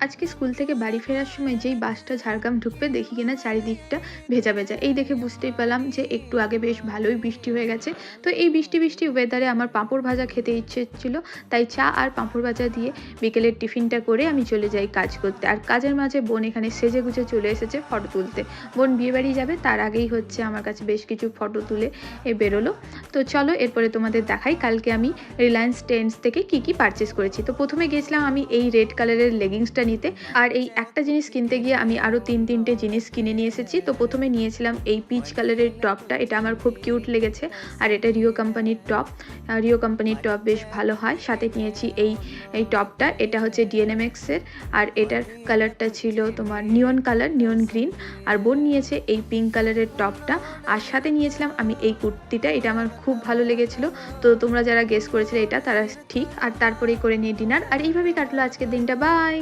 আজকে স্কুল থেকে বাড়ি ফেরার সময় যেই বাসটা ঝাড়গ্রাম ঢুকবে দেখি কিনা চারিদিকটা ভেজা ভেজা। এই দেখে বুঝতেই পেলাম যে একটু আগে বেশ ভালোই বৃষ্টি হয়ে গেছে। তো এই বৃষ্টি বৃষ্টি ওয়েদারে আমার পাঁপড় ভাজা খেতে ইচ্ছে ছিল, তাই চা আর পাঁপড় ভাজা দিয়ে বিকেলের টিফিনটা করে আমি চলে যাই কাজ করতে। আর কাজের মাঝে বোন এখানে সেজে গুজে চলে এসেছে ফটো তুলতে। বোন বিয়েবাড়ি যাবে, তার আগেই হচ্ছে আমার কাছে বেশ কিছু ফটো তুলে বেরোলো। তো চলো এরপরে তোমাদের দেখাই কালকে আমি রিলায়েন্স ট্রেন্ডস থেকে কি পারচেস করেছি। তো প্রথমে গেছিলাম আমি এই রেড কালারের লেগিংসটা নিতে, আর এই একটা জিনিস কিনতে গিয়ে আমি আরও তিনটে জিনিস কিনে নিয়ে এসেছি। তো প্রথমে নিয়েছিলাম এই পিচ কালারের টপটা, এটা আমার খুব কিউট লেগেছে। আর এটা রিও কোম্পানির টপ, রিও কোম্পানির টপ বেশ ভালো হয়। সাথে নিয়েছি এই টপটা, এটা হচ্ছে ডিএনএমএক্সের, আর এটার কালারটা ছিল তোমার নিয়ন কালার, নিয়ন গ্রিন। আর বোন নিয়েছে এই পিঙ্ক কালারের টপটা, আর সাথে নিয়েছিলাম আমি এই কুর্তিটা, এটা আমার খুব ভালো লেগেছিল। তো তোমরা যারা গেস করেছিলে এটা, তারা ঠিক। আর তারপরেই করে নিয়ে ডিনার, আর এইভাবেই কাটলো আজকের দিনটা। বাই।